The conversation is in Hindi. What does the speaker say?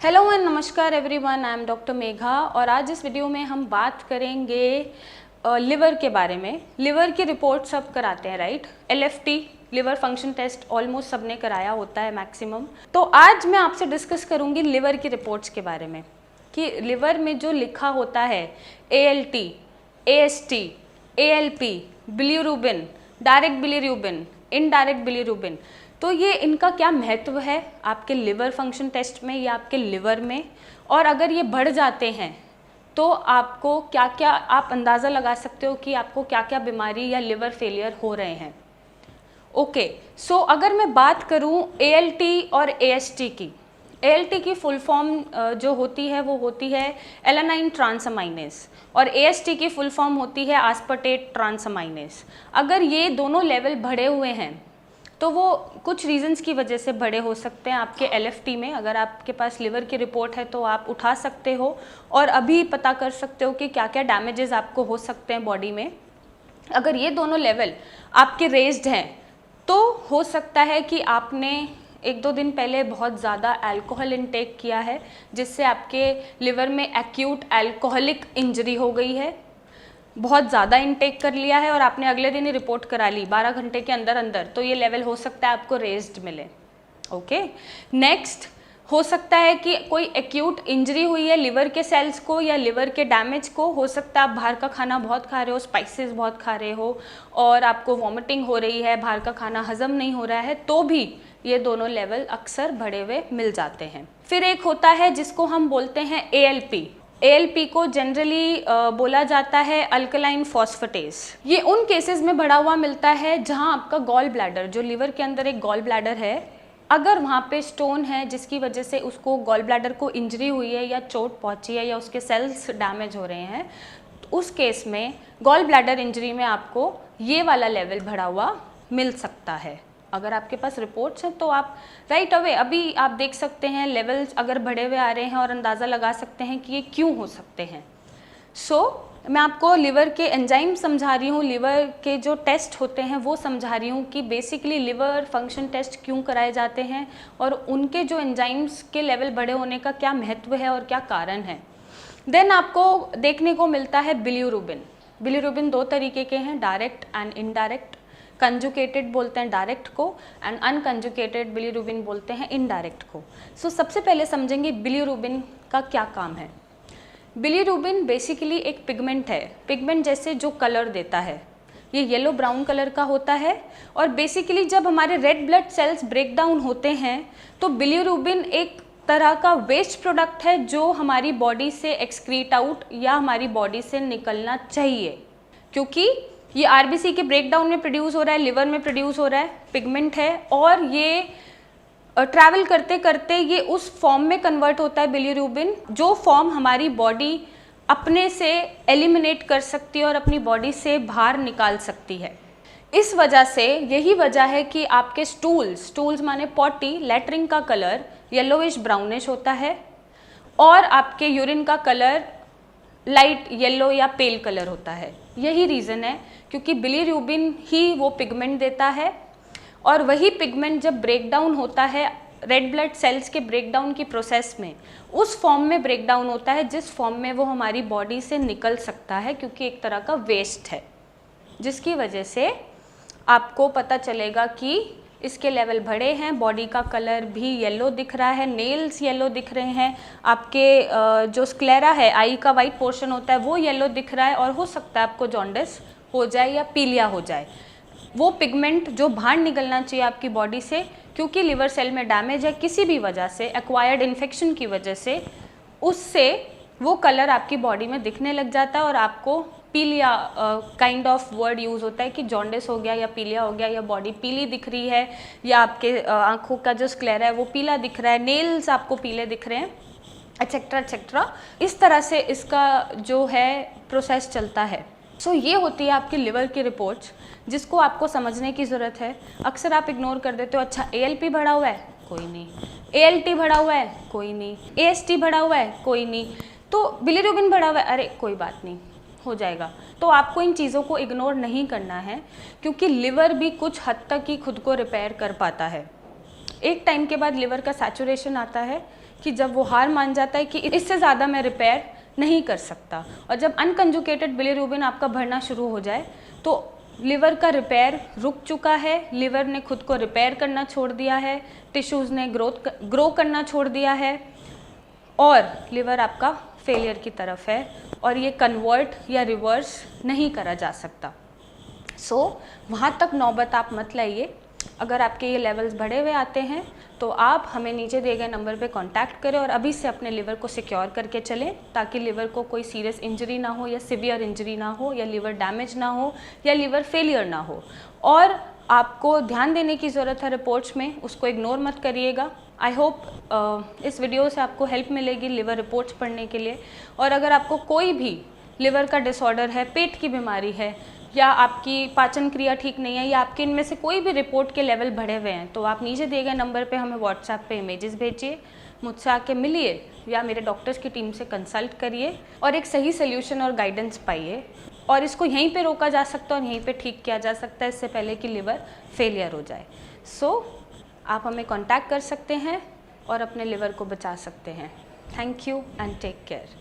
हेलो एंड नमस्कार everyone, I am doctor Megha और आज इस वीडियो में हम बात करेंगे लिवर के बारे में। लिवर की रिपोर्ट सब कराते हैं, right? LFT liver function test almost सबने कराया होता है मैक्सिमम। तो आज मैं आपसे डिस्कस करूंगी लिवर की रिपोर्ट्स के बारे में कि लिवर में जो लिखा होता है ALT, AST, ALP, bilirubin, direct bilirubin, indirect bilirubin, तो ये इनका क्या महत्व है आपके लिवर फंक्शन टेस्ट में या आपके लिवर में, और अगर ये बढ़ जाते हैं तो आपको क्या क्या, आप अंदाज़ा लगा सकते हो कि आपको क्या क्या बीमारी या लिवर फेलियर हो रहे हैं। ओके, सो अगर मैं बात करूं ALT और AST की, ALT की फुल फॉर्म जो होती है वो होती है एलानाइन ट्रांसअमाइनेस और AST की फुल फॉर्म होती है आस्पर्टेट ट्रांसअमाइनेस। अगर ये दोनों लेवल बढ़े हुए हैं तो वो कुछ रीजंस की वजह से बड़े हो सकते हैं आपके LFT में। अगर आपके पास लिवर की रिपोर्ट है तो आप उठा सकते हो और अभी पता कर सकते हो कि क्या क्या डैमेजेस आपको हो सकते हैं बॉडी में। अगर ये दोनों लेवल आपके रेज्ड हैं तो हो सकता है कि आपने एक दो दिन पहले बहुत ज़्यादा अल्कोहल इनटेक किया है जिससे आपके लिवर में एक्यूट अल्कोहलिक इंजरी हो गई है। बहुत ज़्यादा इनटेक कर लिया है और आपने अगले दिन ही रिपोर्ट करा ली 12 घंटे के अंदर अंदर, तो ये लेवल हो सकता है आपको रेज्ड मिले। ओके, नेक्स्ट हो सकता है कि कोई एक्यूट इंजरी हुई है लिवर के सेल्स को या लिवर के डैमेज को। हो सकता है आप बाहर का खाना बहुत खा रहे हो, स्पाइसेस बहुत खा रहे हो और आपको वॉमिटिंग हो रही है, बाहर का खाना हजम नहीं हो रहा है, तो भी ये दोनों लेवल अक्सर बढ़े हुए मिल जाते हैं। फिर एक होता है जिसको हम बोलते हैं ALP। ALP को जनरली बोला जाता है अल्कलाइन फॉस्फेटेस। ये उन केसेस में बढ़ा हुआ मिलता है जहां आपका गॉल ब्लैडर, जो लिवर के अंदर एक गॉल ब्लैडर है, अगर वहाँ पे स्टोन है जिसकी वजह से उसको गॉल ब्लैडर को इंजरी हुई है या चोट पहुँची है या उसके सेल्स डैमेज हो रहे हैं, तो उस केस में गॉल ब्लैडर इंजरी में आपको ये वाला लेवल बढ़ा हुआ मिल सकता है। अगर आपके पास रिपोर्ट्स हैं तो आप राइट अवे अभी आप देख सकते हैं लेवल्स अगर बढ़े हुए आ रहे हैं और अंदाज़ा लगा सकते हैं कि ये क्यों हो सकते हैं। मैं आपको लिवर के एंजाइम समझा रही हूँ, लिवर के जो टेस्ट होते हैं वो समझा रही हूँ कि बेसिकली लिवर फंक्शन टेस्ट क्यों कराए जाते हैं और उनके जो एंजाइम्स के लेवल बड़े होने का क्या महत्व है और क्या कारण है। देन आपको देखने को मिलता है बिलीरुबिन। बिलीरुबिन दो तरीके के हैं, डायरेक्ट एंड इनडायरेक्ट। कंजुकेटेड बोलते हैं डायरेक्ट को एंड अनकंजुकेटेड बिलीरुबिन बोलते हैं इनडायरेक्ट को। सबसे पहले समझेंगे बिलीरुबिन का क्या काम है। बिलीरुबिन बेसिकली एक पिगमेंट है, पिगमेंट जैसे जो कलर देता है, ये येलो ब्राउन कलर का होता है और बेसिकली जब हमारे red blood cells break down होते हैं तो बिलीरुबिन एक तरह का वेस्ट प्रोडक्ट है जो हमारी बॉडी से एक्सक्रीट आउट या हमारी बॉडी से निकलना चाहिए, क्योंकि ये RBC के ब्रेकडाउन में प्रोड्यूस हो रहा है, लिवर में प्रोड्यूस हो रहा है, पिगमेंट है और ये ट्रैवल करते करते ये उस फॉर्म में कन्वर्ट होता है बिलीरुबिन, जो फॉर्म हमारी बॉडी अपने से एलिमिनेट कर सकती है और अपनी बॉडी से बाहर निकाल सकती है। इस वजह से यही वजह है कि आपके स्टूल्स माने पॉटी, लैट्रिन का कलर येलोइश ब्राउनिश होता है और आपके यूरिन का कलर लाइट येलो या पेल कलर होता है। यही रीज़न है क्योंकि बिलीरुबिन ही वो पिगमेंट देता है और वही पिगमेंट जब ब्रेकडाउन होता है रेड ब्लड सेल्स के ब्रेकडाउन की प्रोसेस में, उस फॉर्म में ब्रेकडाउन होता है जिस फॉर्म में वो हमारी बॉडी से निकल सकता है, क्योंकि एक तरह का वेस्ट है, जिसकी वजह से आपको पता चलेगा कि इसके लेवल बढ़े हैं। बॉडी का कलर भी येलो दिख रहा है, नेल्स येलो दिख रहे हैं, आपके जो स्क्लेरा है, आई का वाइट पोर्शन होता है वो येलो दिख रहा है और हो सकता है आपको जॉन्डिस हो जाए या पीलिया हो जाए। वो पिगमेंट जो बाहर निकलना चाहिए आपकी बॉडी से, क्योंकि लिवर सेल में डैमेज है किसी भी वजह से, एक्वायर्ड इन्फेक्शन की वजह से, उससे वो कलर आपकी बॉडी में दिखने लग जाता है और आपको पीलिया काइंड ऑफ वर्ड यूज़ होता है कि जॉन्डिस हो गया या पीलिया हो गया या बॉडी पीली दिख रही है या आपके आँखों का जो स्क्लेरा है वो पीला दिख रहा है, नेल्स आपको पीले दिख रहे हैं, एक्सेट्रा एक्सेट्रा। इस तरह से इसका जो है प्रोसेस चलता है। ये होती है आपकी लिवर की रिपोर्ट्स, जिसको आपको समझने की ज़रूरत है। अक्सर आप इग्नोर कर देते हो, अच्छा ALP बढ़ा हुआ है, कोई नहीं, ALT बढ़ा हुआ है, कोई नहीं, AST बढ़ा हुआ है, कोई नहीं, तो बिलीरुबिन बढ़ा हुआ है, अरे कोई बात नहीं, हो जाएगा। तो आपको इन चीज़ों को इग्नोर नहीं करना है, क्योंकि लिवर भी कुछ हद तक ही खुद को रिपेयर कर पाता है। एक टाइम के बाद लिवर का सैचुरेशन आता है कि जब वो हार मान जाता है कि इससे ज़्यादा मैं रिपेयर नहीं कर सकता, और जब अनकंजुगेटेड बिलीरुबिन आपका बढ़ना शुरू हो जाए तो लिवर का रिपेयर रुक चुका है, लिवर ने खुद को रिपेयर करना छोड़ दिया है, टिश्यूज़ ने ग्रो करना छोड़ दिया है और लिवर आपका फेलियर की तरफ है और ये कन्वर्ट या रिवर्स नहीं करा जा सकता। वहाँ तक नौबत आप मत लाइए। अगर आपके ये लेवल्स बढ़े हुए आते हैं तो आप हमें नीचे दिए गए नंबर पे कांटेक्ट करें और अभी से अपने लिवर को सिक्योर करके चलें, ताकि लिवर को कोई सीरियस इंजरी ना हो या सिवियर इंजरी ना हो या लिवर डैमेज ना हो या लिवर फेलियर ना हो। और आपको ध्यान देने की ज़रूरत है रिपोर्ट्स में, उसको इग्नोर मत करिएगा। आई होप इस वीडियो से आपको हेल्प मिलेगी लिवर रिपोर्ट्स पढ़ने के लिए। और अगर आपको कोई भी लिवर का डिसऑर्डर है, पेट की बीमारी है या आपकी पाचन क्रिया ठीक नहीं है या आपके इनमें से कोई भी रिपोर्ट के लेवल बढ़े हुए हैं, तो आप नीचे दिए गए नंबर पे हमें व्हाट्सएप पे इमेजेस भेजिए, मुझसे आके मिलिए या मेरे डॉक्टर्स की टीम से कंसल्ट करिए और एक सही सोल्यूशन और गाइडेंस पाइए। और इसको यहीं पे रोका जा सकता है और यहीं पे ठीक किया जा सकता है इससे पहले कि लिवर फेलियर हो जाए। आप हमें कॉन्टैक्ट कर सकते हैं और अपने लिवर को बचा सकते हैं। Thank you and take care.